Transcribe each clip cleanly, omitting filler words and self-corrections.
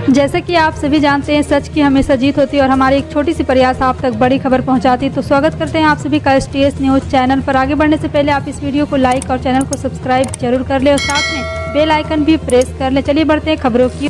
जैसे कि आप सभी जानते हैं, सच की हमेशा जीत होती है और हमारी एक छोटी सी प्रयास आप तक बड़ी खबर पहुंचाती है। तो स्वागत करते हैं आप सभी का STS न्यूज़ चैनल पर। आगे बढ़ने से पहले आप इस वीडियो को लाइक और चैनल को सब्सक्राइब जरूर कर ले और साथ में बेल आइकन भी प्रेस कर ले। चलिए बढ़ते हैं खबरों की।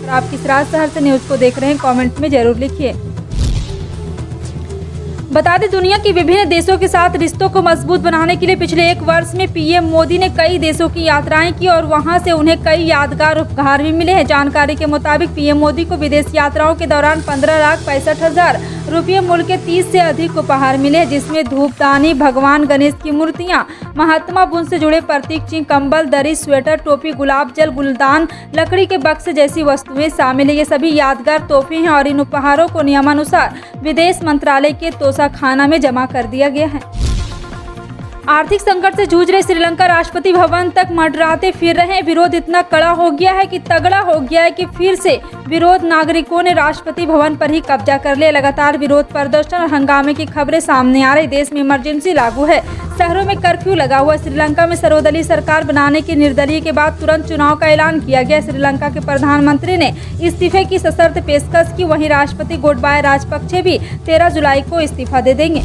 आप किस राज शहर से न्यूज़ को देख रहे हैं, कमेंट में जरूर लिखिए। बता दें, दुनिया के विभिन्न देशों के साथ रिश्तों को मजबूत बनाने के लिए पिछले 1 वर्ष में पीएम मोदी ने कई देशों की यात्राएं की और वहां से उन्हें कई यादगार उपहार भी मिले हैं। जानकारी के मुताबिक पीएम मोदी को विदेश यात्राओं के दौरान 15,65,000 रुपये मूल्य के 30 से अधिक उपहार मिले, जिसमें धूपदानी, भगवान गणेश की मूर्तियां, महात्मा बुद्ध से जुड़े प्रतीक चिन्ह, कंबल, दरी, स्वेटर, टोपी, गुलाब जल, गुलदान, लकड़ी के बक्से जैसी वस्तुएं शामिल है। ये सभी यादगार तोहफे हैं और इन उपहारों को नियमानुसार विदेश मंत्रालय के खाना में जमा कर दिया गया है। आर्थिक संकट से जूझ रहे श्रीलंका राष्ट्रपति भवन तक मंडराते फिर रहे हैं। विरोध इतना कड़ा हो गया है कि तगड़ा हो गया है कि फिर से विरोध नागरिकों ने राष्ट्रपति भवन पर ही कब्जा कर लिया। लगातार विरोध प्रदर्शन और हंगामे की खबरें सामने आ रही। देश में इमरजेंसी लागू है, शहरों में कर्फ्यू लगा हुआ। श्रीलंका में सर्वदलीय सरकार बनाने के निर्दलीय के बाद तुरंत चुनाव का ऐलान किया गया। श्रीलंका के प्रधानमंत्री ने इस्तीफे की सशर्त पेशकश की। वहीं राष्ट्रपति गोटबाया राजपक्षे भी 13 जुलाई को इस्तीफा दे देंगे।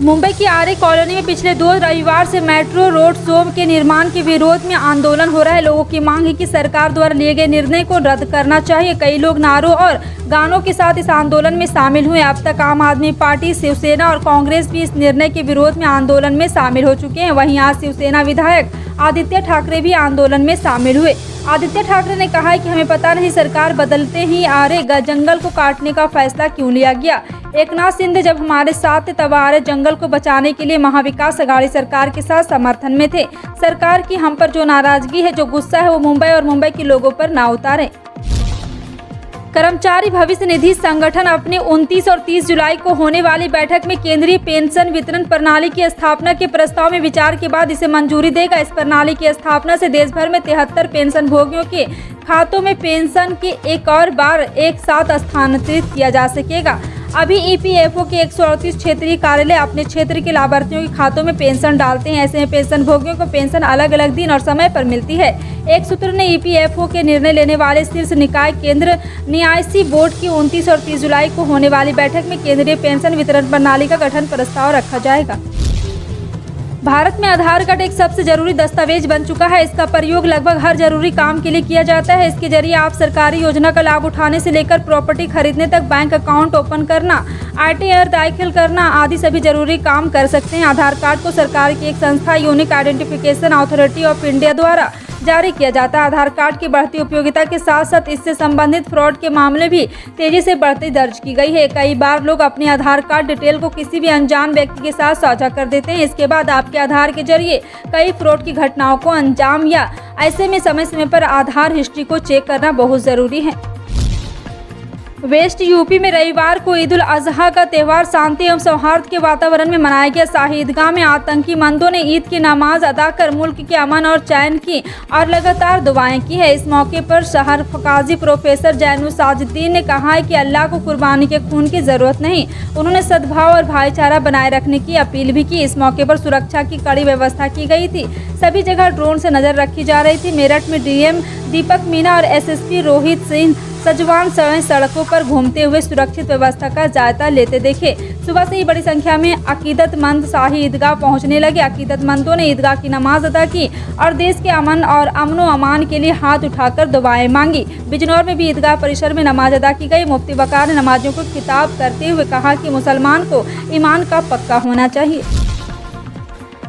मुंबई की आर्य कॉलोनी में पिछले 2 रविवार से मेट्रो रोड शो के निर्माण के विरोध में आंदोलन हो रहा है। लोगों की मांग है कि सरकार द्वारा लिए गए निर्णय को रद्द करना चाहिए। कई लोग नारों और गानों के साथ इस आंदोलन में शामिल हुए। अब तक आम आदमी पार्टी, शिवसेना और कांग्रेस भी इस निर्णय के विरोध में आंदोलन में शामिल हो चुके हैं। वहीं आज शिवसेना विधायक आदित्य ठाकरे भी आंदोलन में शामिल हुए। आदित्य ठाकरे ने कहा है कि हमें पता नहीं सरकार बदलते ही आर्य जंगल को काटने का फैसला क्यों लिया गया। एकनाथ शिंदे जब हमारे साथ थे तब आर्य जंगल को बचाने के लिए महाविकास अघाड़ी सरकार के साथ समर्थन में थे। सरकार की हम पर जो नाराजगी है, जो गुस्सा है, वो मुंबई और मुंबई के लोगों पर ना उतारें। कर्मचारी भविष्य निधि संगठन अपने 29 और 30 जुलाई को होने वाली बैठक में केंद्रीय पेंशन वितरण प्रणाली की स्थापना के प्रस्ताव में विचार के बाद इसे मंजूरी देगा। इस प्रणाली की स्थापना से देश भर में 73 पेंशन भोगियों के खातों में पेंशन की एक और बार एक साथ स्थानांतरित किया जा सकेगा। अभी EPFO के 138 क्षेत्रीय कार्यालय अपने क्षेत्र के लाभार्थियों के खातों में पेंशन डालते हैं। ऐसे में पेंशन भोगियों को पेंशन अलग अलग दिन और समय पर मिलती है। एक सूत्र ने EPFO के निर्णय लेने वाले शीर्ष निकाय केंद्र न्यासी बोर्ड की 29 और 30 जुलाई को होने वाली बैठक में केंद्रीय पेंशन वितरण प्रणाली का गठन प्रस्ताव रखा जाएगा। भारत में आधार कार्ड एक सबसे जरूरी दस्तावेज बन चुका है। इसका प्रयोग लगभग हर जरूरी काम के लिए किया जाता है। इसके जरिए आप सरकारी योजना का लाभ उठाने से लेकर प्रॉपर्टी खरीदने तक, बैंक अकाउंट ओपन करना, ITR दाखिल करना आदि सभी जरूरी काम कर सकते हैं। आधार कार्ड को सरकार की एक संस्था unique identification authority of India द्वारा जारी किया जाता है। आधार कार्ड की बढ़ती उपयोगिता के साथ साथ इससे संबंधित फ्रॉड के मामले भी तेजी से बढ़ती दर्ज की गई है। कई बार लोग अपने आधार कार्ड डिटेल को किसी भी अनजान व्यक्ति के साथ साझा कर देते हैं। इसके बाद आपके आधार के जरिए कई फ्रॉड की घटनाओं को अंजाम या ऐसे में समय समय पर आधार हिस्ट्री को चेक करना बहुत जरूरी है। वेस्ट यूपी में रविवार को ईद उल अजहा का त्यौहार शांति एवं सौहार्द के वातावरण में मनाया गया। शाही ईदगाह में आतंकी मंदों ने ईद की नमाज अदा कर मुल्क के अमन और चैन की और लगातार दुआएं की है। इस मौके पर शहर काजी प्रोफेसर जैनुल साजिदीन ने कहा है कि अल्लाह को कुर्बानी के खून की जरूरत नहीं। उन्होंने सद्भाव और भाईचारा बनाए रखने की अपील भी की। इस मौके पर सुरक्षा की कड़ी व्यवस्था की गई थी। सभी जगह ड्रोन से नजर रखी जा रही थी। मेरठ में DM दीपक मीना और SSP रोहित सिंह सजवान सड़कों पर घूमते हुए सुरक्षित व्यवस्था का जायजा लेते देखे। सुबह से ही बड़ी संख्या में अकीदतमंद शाही ईदगाह पहुंचने लगे। अकीदतमंदों ने ईदगाह की नमाज अदा की और देश के अमन और अमनो अमान के लिए हाथ उठाकर दुआएं मांगी। बिजनौर में भी ईदगाह परिसर में नमाज अदा की गई। मुफ्ती वकार ने नमाजियों को खिताब करते हुए कहा कि मुसलमान को ईमान का पक्का होना चाहिए।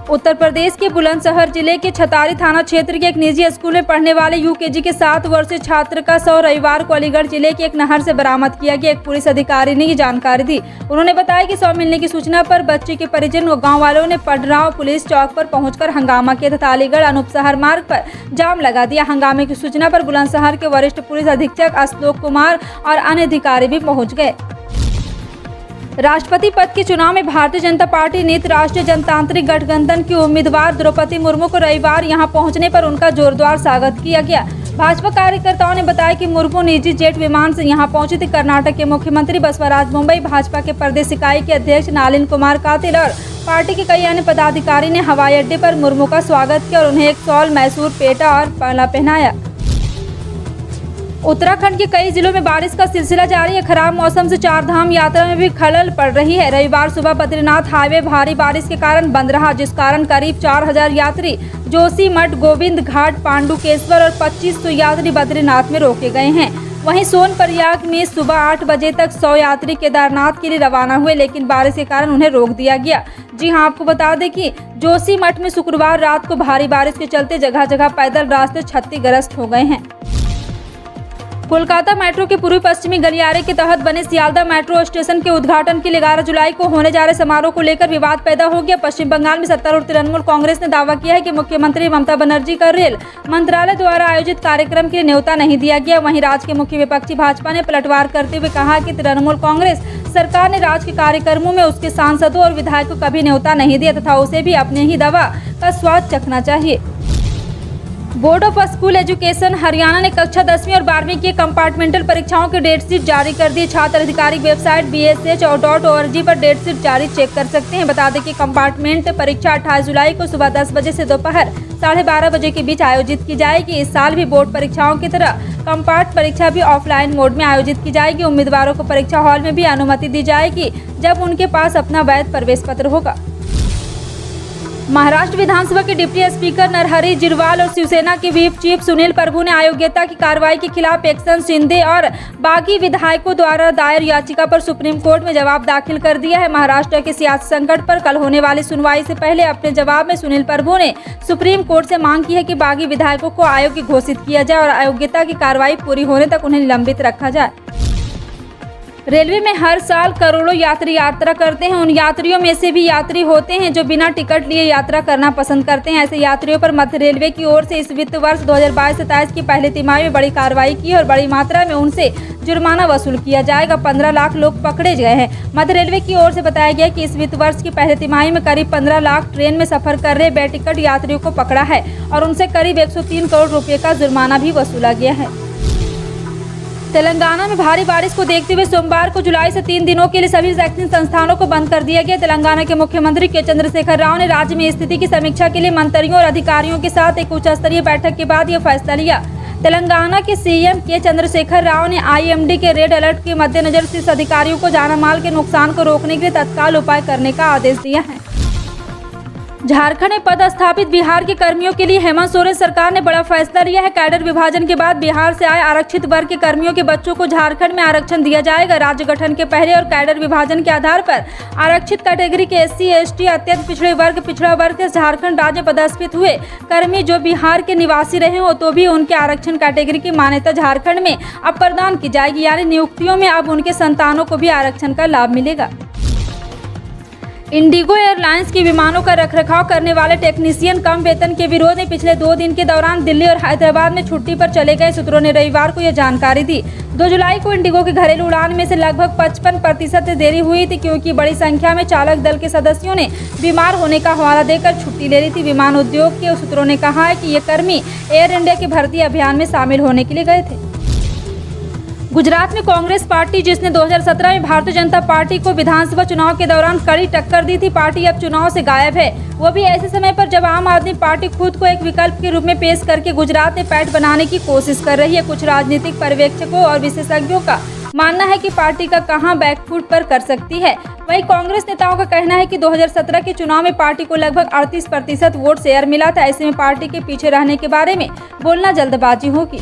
उत्तर प्रदेश के बुलंदशहर जिले के छतारी थाना क्षेत्र के एक निजी स्कूल में पढ़ने वाले UKG के 7 वर्षीय छात्र का शव रविवार को अलीगढ़ जिले की एक नहर से बरामद किया गया। एक पुलिस अधिकारी ने ये जानकारी दी। उन्होंने बताया कि शव मिलने की सूचना पर बच्चे के परिजन व गांव वालों ने पडराव पुलिस चौक पर पहुंचकर हंगामा किया तथा अलीगढ़ अनूप शहर मार्ग पर जाम लगा दिया। हंगामे की सूचना पर बुलंदशहर के वरिष्ठ पुलिस अधीक्षक आश्लोक कुमार और अन्य अधिकारी भी पहुँच गए। राष्ट्रपति पद के चुनाव में भारतीय जनता पार्टी नीत राष्ट्रीय जनतांत्रिक गठबंधन की उम्मीदवार द्रौपदी मुर्मू को रविवार यहां पहुंचने पर उनका जोरदार स्वागत किया गया। भाजपा कार्यकर्ताओं ने बताया कि मुर्मू निजी जेट विमान से यहां पहुंचे थे। कर्नाटक के मुख्यमंत्री बसवराज मुंबई, भाजपा के प्रदेश इकाई के अध्यक्ष नलिन कुमार कटील और पार्टी के कई अन्य पदाधिकारी ने हवाई अड्डे पर मुर्मू का स्वागत किया और उन्हें एक शॉल, मैसूर पेटा और माला पहनाया। उत्तराखंड के कई जिलों में बारिश का सिलसिला जारी है। खराब मौसम से चारधाम यात्रा में भी खलल पड़ रही है। रविवार सुबह बद्रीनाथ हाईवे भारी बारिश के कारण बंद रहा, जिस कारण करीब 4000 यात्री जोशीमठ, गोविंद घाट, पांडुकेश्वर और 2500 यात्री बद्रीनाथ में रोके गए हैं। वहीं सोनप्रयाग में सुबह 8 बजे तक 100 यात्री केदारनाथ के लिए रवाना हुए, लेकिन बारिश के कारण उन्हें रोक दिया गया। जी हां, आपको बता दें कि जोशीमठ में शुक्रवार रात को भारी बारिश के चलते जगह जगह पैदल रास्ते क्षतिग्रस्त हो गए हैं। कोलकाता मेट्रो के पूर्वी पश्चिमी गलियारे के तहत बने सियालदह मेट्रो स्टेशन के उद्घाटन के लिए 11 जुलाई को होने जा रहे समारोह को लेकर विवाद पैदा हो गया। पश्चिम बंगाल में सत्तारूढ़ तृणमूल कांग्रेस ने दावा किया है कि मुख्यमंत्री ममता बनर्जी का रेल मंत्रालय द्वारा आयोजित कार्यक्रम के लिए न्योता नहीं दिया गया। वहीं राज्य के मुख्य विपक्षी भाजपा ने पलटवार करते हुए कहा कि तृणमूल कांग्रेस सरकार ने राज्य के कार्यक्रमों में उसके सांसदों और विधायकों को कभी न्योता नहीं दिया तथा उसे भी अपने ही दवा का स्वाद चखना चाहिए। Board of school education Haryana ने कक्षा 10वीं और 12वीं की कंपार्टमेंटल परीक्षाओं की डेट शीट जारी कर दी। छात्र आधिकारिक वेबसाइट bsh.org पर डेट शीट जारी चेक कर सकते हैं। बता दें कि कंपार्टमेंट परीक्षा 28 जुलाई को सुबह 10 बजे से दोपहर 12:30 बजे के बीच आयोजित की जाएगी। इस साल भी बोर्ड परीक्षाओं की तरह कंपार्ट परीक्षा भी ऑफलाइन मोड में आयोजित की जाएगी। उम्मीदवारों को परीक्षा हॉल में भी अनुमति दी जाएगी जब उनके पास अपना वैध प्रवेश पत्र होगा। महाराष्ट्र विधानसभा के डिप्टी स्पीकर नरहरी झिरवाल और शिवसेना के व्हीप चीफ सुनील प्रभु ने अयोग्यता की कार्रवाई के खिलाफ एकनाथ शिंदे और बागी विधायकों द्वारा दायर याचिका पर सुप्रीम कोर्ट में जवाब दाखिल कर दिया है। महाराष्ट्र के सियासी संकट पर कल होने वाली सुनवाई से पहले अपने जवाब में सुनील प्रभु ने सुप्रीम कोर्ट से मांग की है कि बागी विधायकों को अयोग्य घोषित किया जाए और अयोग्यता की कार्रवाई पूरी होने तक उन्हें निलंबित रखा जाए। रेलवे में हर साल करोड़ों यात्री यात्रा करते हैं। उन यात्रियों में से भी यात्री होते हैं जो बिना टिकट लिए यात्रा करना पसंद करते हैं। ऐसे यात्रियों पर मध्य रेलवे की ओर से इस वित्त वर्ष 2022-23 की पहली तिमाही में बड़ी कार्रवाई की और बड़ी मात्रा में उनसे जुर्माना वसूल किया जाएगा। 15 लाख लोग पकड़े गए हैं। मध्य रेलवे की ओर से बताया गया कि इस वित्त वर्ष की पहली तिमाही में करीब 15 लाख ट्रेन में सफर कर रहे बेटिकट यात्रियों को पकड़ा है और उनसे करीब 103 करोड़ रुपये का जुर्माना भी वसूला गया है। तेलंगाना में भारी बारिश को देखते हुए सोमवार को जुलाई से 3 दिनों के लिए सभी शैक्षणिक संस्थानों को बंद कर दिया गया। तेलंगाना के मुख्यमंत्री के चंद्रशेखर राव ने राज्य में स्थिति की समीक्षा के लिए मंत्रियों और अधिकारियों के साथ एक उच्च स्तरीय बैठक के बाद यह फैसला लिया। तेलंगाना के सीएम के चंद्रशेखर राव ने आईएमडी के रेड अलर्ट के मद्देनजर शीर्ष अधिकारियों को जान माल के नुकसान को रोकने के लिए तत्काल उपाय करने का आदेश दिया है। झारखंड में पदस्थापित बिहार के कर्मियों के लिए हेमंत सोरेन सरकार ने बड़ा फैसला लिया है। कैडर विभाजन के बाद बिहार से आए आरक्षित वर्ग के कर्मियों के बच्चों को झारखंड में आरक्षण दिया जाएगा। राज्य गठन के पहले और कैडर विभाजन के आधार पर आरक्षित कैटेगरी के SC, ST, अत्यंत पिछड़े वर्ग, पिछड़ा वर्ग से झारखंड राज्य पदस्थापित हुए कर्मी जो बिहार के निवासी रहे हो तो भी उनके आरक्षण कैटेगरी की मान्यता झारखंड में अब प्रदान की जाएगी। यानी नियुक्तियों में अब उनके संतानों को भी आरक्षण का लाभ मिलेगा। इंडिगो एयरलाइंस के विमानों का रखरखाव करने वाले टेक्नीशियन कम वेतन के विरोध में पिछले 2 दिन के दौरान दिल्ली और हैदराबाद में छुट्टी पर चले गए। सूत्रों ने रविवार को यह जानकारी दी। 2 जुलाई को इंडिगो की घरेलू उड़ान में से लगभग 55% देरी हुई थी क्योंकि बड़ी संख्या में चालक दल के सदस्यों ने बीमार होने का हवाला देकर छुट्टी ले ली थी। विमान उद्योग के सूत्रों ने कहा है कि ये कर्मी एयर इंडिया के भर्ती अभियान में शामिल होने के लिए गए थे। गुजरात में कांग्रेस पार्टी, जिसने 2017 में भारतीय जनता पार्टी को विधानसभा चुनाव के दौरान कड़ी टक्कर दी थी, पार्टी अब चुनाव से गायब है। वो भी ऐसे समय पर जब आम आदमी पार्टी खुद को एक विकल्प के रूप में पेश करके गुजरात में पैठ बनाने की कोशिश कर रही है। कुछ राजनीतिक पर्यवेक्षकों और विशेषज्ञों का मानना है कि पार्टी का कहां बैकफुट पर कर सकती है। वहीं कांग्रेस नेताओं का कहना है कि 2017 के चुनाव में पार्टी को लगभग 38% वोट शेयर मिला था। ऐसे में पार्टी के पीछे रहने के बारे में बोलना जल्दबाजी होगी।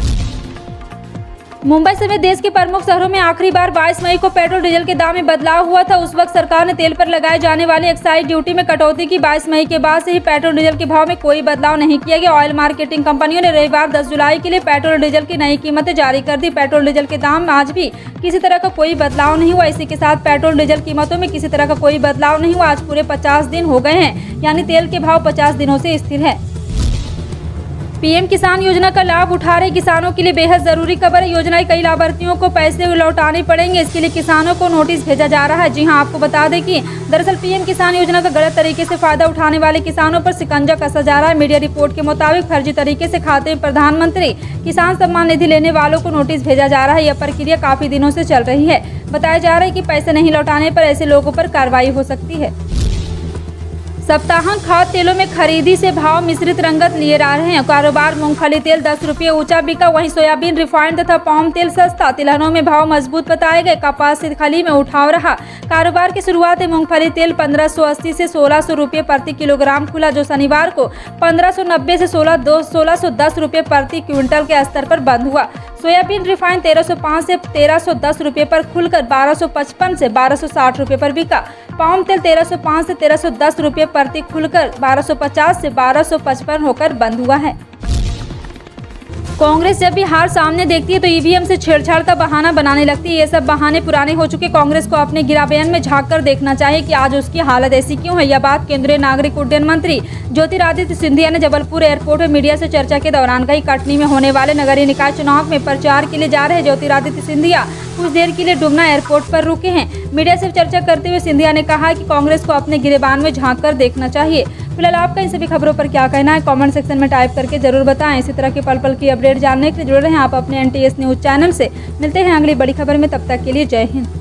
मुंबई समेत देश के प्रमुख शहरों में आखिरी बार 22 मई को पेट्रोल डीजल के दाम में बदलाव हुआ था। उस वक्त सरकार ने तेल पर लगाए जाने वाली एक्साइज ड्यूटी में कटौती की। 22 मई के बाद से ही पेट्रोल डीजल के भाव में कोई बदलाव नहीं किया गया। ऑयल मार्केटिंग कंपनियों ने रविवार 10 जुलाई के लिए पेट्रोल डीजल की नई कीमतें जारी कर दी। पेट्रोल डीजल के दाम में आज भी किसी तरह का कोई बदलाव नहीं हुआ। इसी के साथ पेट्रोल डीजल कीमतों में किसी तरह का कोई बदलाव नहीं हुआ। आज पूरे 50 दिन हो गए हैं, यानी तेल के भाव 50 दिनों से स्थिर है। पीएम किसान योजना का लाभ उठा रहे किसानों के लिए बेहद जरूरी खबर है। योजना के कई लाभार्थियों को पैसे लौटाने पड़ेंगे, इसके लिए किसानों को नोटिस भेजा जा रहा है। जी हां, आपको बता दें कि दरअसल पीएम किसान योजना का गलत तरीके से फायदा उठाने वाले किसानों पर शिकंजा कसा जा रहा है। मीडिया रिपोर्ट के मुताबिक फर्जी तरीके से खाते में प्रधानमंत्री किसान सम्मान निधि लेने वालों को नोटिस भेजा जा रहा है। यह प्रक्रिया काफी दिनों से चल रही है। बताया जा रहा है कि पैसे नहीं लौटाने पर ऐसे लोगों पर कार्रवाई हो सकती है। सप्ताहांत खाद्य तेलों में खरीदी से भाव मिश्रित रंगत लिए जा रहे हैं। कारोबार मूंगफली तेल 10 रुपये ऊंचा बिका, वहीं सोयाबीन रिफाइंड तथा पाम तेल सस्ता। तिलहनों में भाव मजबूत बताए गए। कपास से खली में उठाव रहा। कारोबार की शुरुआत में मूंगफली तेल 1580 से 1600 रुपये प्रति किलोग्राम खुला, जो शनिवार को 1590 से 1610 रुपये प्रति क्विंटल के स्तर पर बंद हुआ। सोयाबीन रिफाइंड 1305 से 1310 रुपये पर खुलकर 1255 से 1260 रुपये पर बिका। पाम तेल 1305 से 1310 रुपये प्रति खुलकर 1250 से 1255 होकर बंद हुआ है। कांग्रेस जब भी हार सामने देखती है तो ईवीएम से छेड़छाड़ का बहाना बनाने लगती है। ये सब बहाने पुराने हो चुके। कांग्रेस को अपने गिराबयान में झांक कर देखना चाहिए कि आज उसकी हालत ऐसी क्यों है। यह बात केंद्रीय नागरिक उड्डयन मंत्री ज्योतिरादित्य सिंधिया ने जबलपुर एयरपोर्ट में मीडिया से चर्चा के दौरान कही। कटनी में होने वाले नगरीय निकाय चुनाव में प्रचार के लिए जा रहे ज्योतिरादित्य सिंधिया कुछ देर के लिए डुमना एयरपोर्ट पर रुके हैं। मीडिया से चर्चा करते हुए सिंधिया ने कहा कि कांग्रेस को अपने गिरेबान में झांक कर देखना चाहिए। फिलहाल आपका इन सभी खबरों पर क्या कहना है, कमेंट सेक्शन में टाइप करके जरूर बताएं। इसी तरह के पल पल की अपडेट जानने के लिए जुड़े रहें आप अपने NTS न्यूज चैनल से। मिलते हैं अगली बड़ी खबर में, तब तक के लिए जय हिंद।